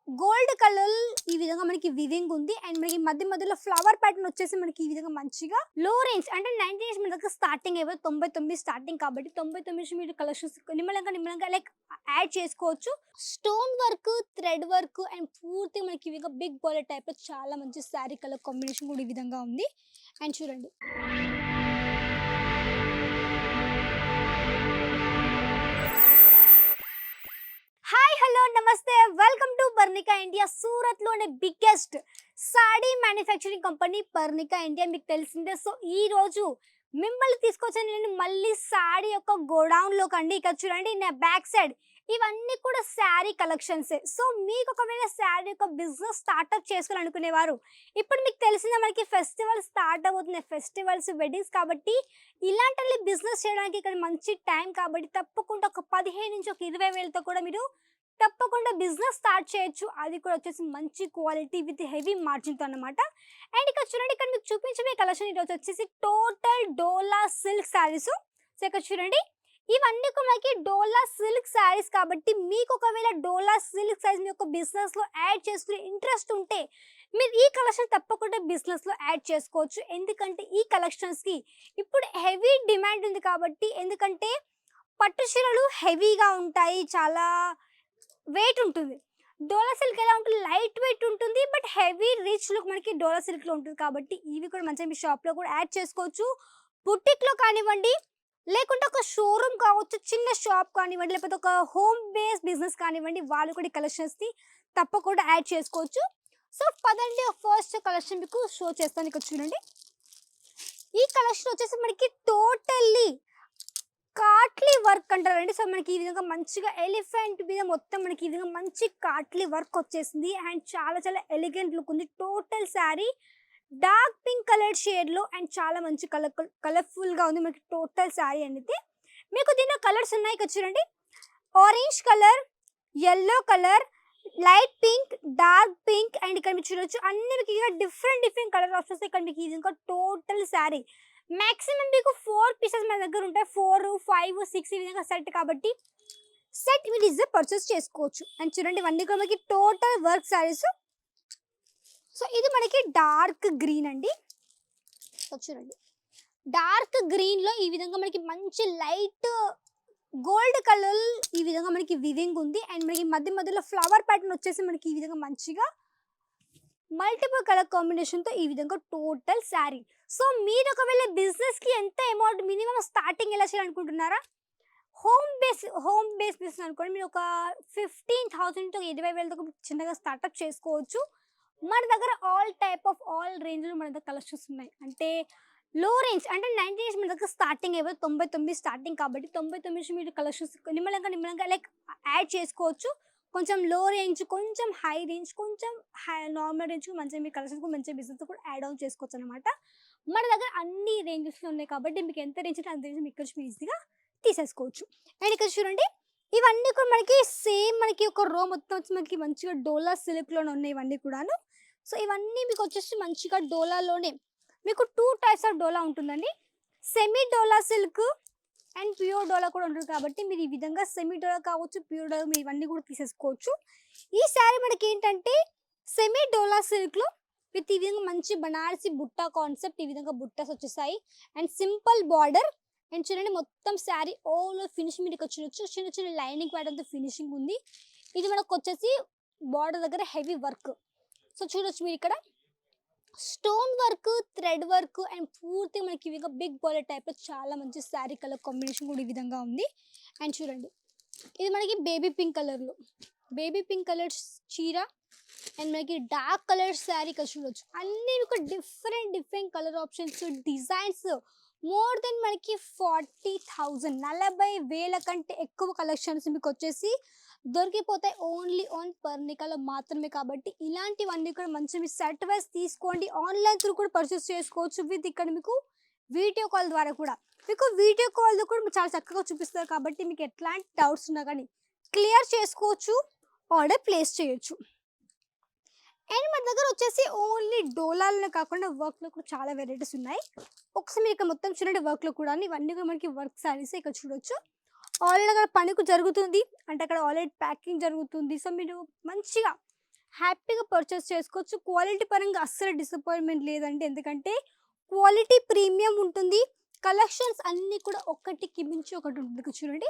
Gold colour ఈ విధంగా మనకి వివింగ్ ఉంది అండ్ మనకి మధ్య మధ్యలో ఫ్లవర్ ప్యాటర్న్ వచ్చేసి మనకి ఈ విధంగా మంచిగా లో రేంజ్ అంటే 90 మన దగ్గర స్టార్టింగ్ అయిపోయి 99 స్టార్టింగ్ కాబట్టి 99 మీరు కలెక్షన్స్ నిమ్మలంగా లైక్ యాడ్ చేసుకోవచ్చు. Stone work, thread work and పూర్తి మనకి ఈ విధంగా బిగ్ బార్డర్ టైప్ లో చాలా మంచి శారీ కలర్ కాంబినేషన్ కూడా ఈ విధంగా ఉంది. అండ్ చూడండి హాయ్ హలో నమస్తే welcome to Parnika India. Surat లోనే biggest sari manufacturing company Parnika India మీకు తెలిసిందే. సో ఈ రోజు మిమ్మల్ని తీసుకొచ్చాను నేను మళ్ళీ శారీ యొక్క గోడౌన్ లో కండి. ఇక్కడ చూడండి నా బ్యాక్ సైడ్ ఇవన్నీ కూడా శారీ కలెక్షన్సే. సో మీకు ఒకవేళ శారీ యొక్క బిజినెస్ స్టార్ట్అప్ చేసుకోవాలనుకునేవారు ఇప్పుడు మీకు తెలిసిందే మనకి ఫెస్టివల్ స్టార్ట్ అవుతున్నాయి, ఫెస్టివల్స్ వెడ్డింగ్స్ కాబట్టి ఇలాంటి బిజినెస్ చేయడానికి ఇక్కడ మంచి టైం కాబట్టి తప్పకుండా ఒక 15 నుంచి ఒక 20 వేలతో కూడా మీరు తప్పకుండా బిజినెస్ స్టార్ట్ చేయొచ్చు. అది కూడా వచ్చేసి మంచి క్వాలిటీ విత్ హెవీ మార్జిన్తో అన్నమాట. అండ్ ఇక్కడ చూడండి ఇక్కడ మీకు చూపించే కలెక్షన్ ఈరోజు వచ్చేసి టోటల్ డోలా సిల్క్ శారీస్. సో ఇక్కడ చూడండి ఇవన్నీ కూడా మనకి డోలా సిల్క్ శారీస్ కాబట్టి మీకు ఒకవేళ డోలా సిల్క్ శారీస్ మీ యొక్క బిజినెస్లో యాడ్ చేసుకునే ఇంట్రెస్ట్ ఉంటే మీరు ఈ కలెక్షన్ తప్పకుండా బిజినెస్లో యాడ్ చేసుకోవచ్చు. ఎందుకంటే ఈ కలెక్షన్స్కి ఇప్పుడు హెవీ డిమాండ్ ఉంది కాబట్టి, ఎందుకంటే పట్టు చీరలు హెవీగా ఉంటాయి, చాలా వెయిట్ ఉంటుంది. డోలా సిల్క్ ఎలా ఉంటుంది, లైట్ వెయిట్ ఉంటుంది బట్ హెవీ రిచ్ లుక్ మనకి డోలా సిల్క్లో ఉంటుంది కాబట్టి ఇవి కూడా మంచిగా మీ షాప్లో కూడా యాడ్ చేసుకోవచ్చు. బుటిక్లో కానివ్వండి, లేకుంటే ఒక షోరూమ్ కావచ్చు, చిన్న షాప్ కానివ్వండి, లేకపోతే ఒక హోమ్ బేస్ బిజినెస్ కానివ్వండి, వాళ్ళు కూడా ఈ కలెక్షన్స్ని తప్పకుండా యాడ్ చేసుకోవచ్చు. సో పదండి ఫస్ట్ కలెక్షన్ మీకు షో చేస్తాను. ఇక్కడ చూడండి ఈ కలెక్షన్ వచ్చేసి మనకి టోటల్లీ కాట్లీ వర్క్ అంటారండి. సో మనకి ఈ విధంగా మంచిగా ఎలిఫెంట్ మీద మొత్తం మనకి ఈ విధంగా మంచి కాట్లీ వర్క్ వచ్చేసింది అండ్ చాలా చాలా ఎలిగెంట్ లుక్ ఉంది. Total sari dark pink colour షేడ్లో అండ్ చాలా మంచి కలర్ఫుల్గా ఉంది మనకి టోటల్ శారీ అనేది. మీకు దీనిలో కలర్స్ ఉన్నాయి. ఇక్కడ చూడండి orange colour, yellow colour, light pink, dark pink and ఇక్కడ మీరు చూడొచ్చు అన్ని మీకు డిఫరెంట్ కలర్ ఆప్షన్స్. ఇక్కడ మీకు ఇది ఇంకా టోటల్ శారీ మ్యాక్సిమం మీకు 4 పీసెస్ మన దగ్గర ఉంటాయి, 4, 5, 6 ఈ విధంగా సెట్ కాబట్టి సెట్ మీరు ఈజీగా పర్చేస్ చేసుకోవచ్చు. అండ్ చూడండి ఇవన్నీ కూడా మనకి టోటల్ వర్క్ శారీస్. సో ఇది మనకి డార్క్ గ్రీన్ అండి. సో చూడండి డార్క్ గ్రీన్లో ఈ విధంగా మనకి మంచి లైట్ గోల్డ్ కలర్ ఈ విధంగా మనకి వివింగ్ ఉంది అండ్ మనకి మధ్య మధ్యలో ఫ్లవర్ ప్యాటర్న్ వచ్చేసి మనకి ఈ విధంగా మంచిగా మల్టిపుల్ కలర్ కాంబినేషన్తో ఈ విధంగా టోటల్ శారీ. సో మీరు ఒకవేళ బిజినెస్కి ఎంత అమౌంట్ మినిమం స్టార్టింగ్ ఎలా చేయాలనుకుంటున్నారా, హోమ్ బేస్ బిజినెస్ అనుకోండి, మీరు ఒక 15,000 to 20,000తో చిన్నగా స్టార్ట్అప్ చేసుకోవచ్చు. మన దగ్గర ఆల్ రేంజ్లో మన దగ్గర కలెక్షన్స్ ఉన్నాయి. అంటే లో రేంజ్ అంటే 90 మన దగ్గర స్టార్టింగ్ అయిపోయి 99 స్టార్టింగ్ కాబట్టి 99 మీరు కలెక్షన్స్ నిమ్మలంగా లైక్ యాడ్ చేసుకోవచ్చు. కొంచెం లో రేంజ్, కొంచెం హై రేంజ్, కొంచెం నార్మల్ రేంజ్ మంచిగా మీ కలెక్షన్స్ మంచిగా బిజినెస్ కూడా యాడ్ ఆన్ చేసుకోవచ్చు అనమాట. మన దగ్గర అన్ని రేంజెస్లో ఉన్నాయి కాబట్టి మీకు ఎంత రేంజ్ అంటే అంత రేంజ్ మీకు మీరు ఈజీగా తీసేసుకోవచ్చు. అండ్ ఇక్కడ చూడండి ఇవన్నీ కూడా మనకి సేమ్ మనకి ఒక రో మొత్తం వచ్చి మనకి మంచిగా డోలా సిల్క్లోనే ఉన్నాయి ఇవన్నీ కూడాను. సో ఇవన్నీ మీకు వచ్చేసి మంచిగా డోలాలోనే మీకు 2 టైప్స్ ఆఫ్ డోలా ఉంటుందండి. Semi dola silk and pure dola కూడా ఉంటుంది కాబట్టి మీరు ఈ విధంగా సెమీ డోలా కావచ్చు, ప్యూర్ డోలా మీరు ఇవన్నీ కూడా తీసేసుకోవచ్చు. ఈ శారీ మనకి ఏంటంటే సెమీ డోలా సిల్క్లో విత్ ఈ విధంగా మంచి బనారసి బుట్ట కాన్సెప్ట్, ఈ విధంగా బుట్టాస్ వచ్చేసాయి అండ్ సింపుల్ బార్డర్. అండ్ చూడండి మొత్తం శారీ ఓల్ ఫినిషింగ్ మీరు చూడొచ్చు, చిన్న చిన్న లైనింగ్ ప్యాటర్న్తో ఫినిషింగ్ ఉంది. ఇది మనకు వచ్చేసి బార్డర్ దగ్గర హెవీ వర్క్. సో చూడొచ్చు మీరు ఇక్కడ stone work, thread work and పూర్తి మనకి ఇవి బిగ్ బార్డర్ టైప్లో చాలా మంచి శారీ కలర్ కాంబినేషన్ కూడా ఈ విధంగా ఉంది. అండ్ చూడండి ఇది మనకి బేబీ పింక్ కలర్ చీర అండ్ మనకి డార్క్ కలర్ శారీ ఇక్కడ చూడొచ్చు. అన్ని మీకు different colour options, designs more than మనకి 40,000 40,000 కంటే ఎక్కువ కలెక్షన్స్ మీకు వచ్చేసి దొరికిపోతాయి ఓన్లీ ఆన్ పర్ణికాలో మాత్రమే. కాబట్టి ఇలాంటివన్నీ కూడా మంచి మీ సెట్ వైజ్ తీసుకోండి. ఆన్లైన్ త్రూ కూడా పర్చేస్ చేసుకోవచ్చు విత్ ఇక్కడ మీకు వీడియో కాల్ ద్వారా కూడా చాలా చక్కగా చూపిస్తారు కాబట్టి మీకు ఎట్లాంటి డౌట్స్ ఉన్నా కానీ క్లియర్ చేసుకోవచ్చు, ఆర్డర్ ప్లేస్ చేయొచ్చు. అండ్ మన దగ్గర వచ్చేసి ఓన్లీ డోలాలోనే కాకుండా వర్క్లో కూడా చాలా వెరైటీస్ ఉన్నాయి. ఒకసారి మీరు ఇక్కడ మొత్తం చూడండి వర్క్లో కూడా ఇవన్నీ కూడా మనకి వర్క్ శారీస్ ఇక్కడ చూడొచ్చు. ఆల్రెడీ అక్కడ పనికి జరుగుతుంది అంటే అక్కడ ఆల్రెడీ ప్యాకింగ్ జరుగుతుంది. సో మీరు మంచిగా హ్యాపీగా పర్చేస్ చేసుకోవచ్చు. క్వాలిటీ పరంగా అస్సలు డిసప్పాయింట్మెంట్ లేదండి. ఎందుకంటే క్వాలిటీ ప్రీమియం ఉంటుంది. కలెక్షన్స్ అన్నీ కూడా ఒకటికి మించి ఒకటి ఉంటుంది. ఇక్కడ చూడండి,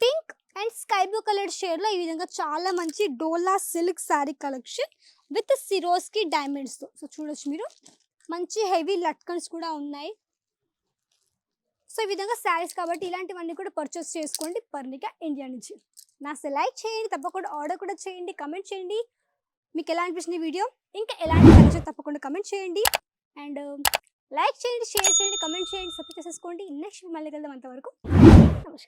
pink and sky blue colour షేడ్లో ఈ విధంగా చాలా మంచి dola silk sari collection with Swarovski డైమండ్స్తో. సో చూడొచ్చు మీరు, మంచి హెవీ లట్కన్స్ కూడా ఉన్నాయి. సో ఈ విధంగా శారీస్ కాబట్టి ఇలాంటివన్నీ కూడా పర్చేస్ చేసుకోండి పర్ణిక ఇండియా నుంచి. నా లైక్ చేయండి, తప్పకుండా ఆర్డర్ కూడా చేయండి, కమెంట్ చేయండి మీకు ఎలా అనిపించింది వీడియో, ఇంకా ఎలాంటి కలెక్షన్ తప్పకుండా కమెంట్ చేయండి. అండ్ లైక్ చేయండి, షేర్ చేయండి, కమెంట్ చేయండి, సబ్స్క్రైబ్ చేసేసుకోండి. నెక్స్ట్ మళ్ళీ కలుద్దాం. అంతవరకు నమస్కారం.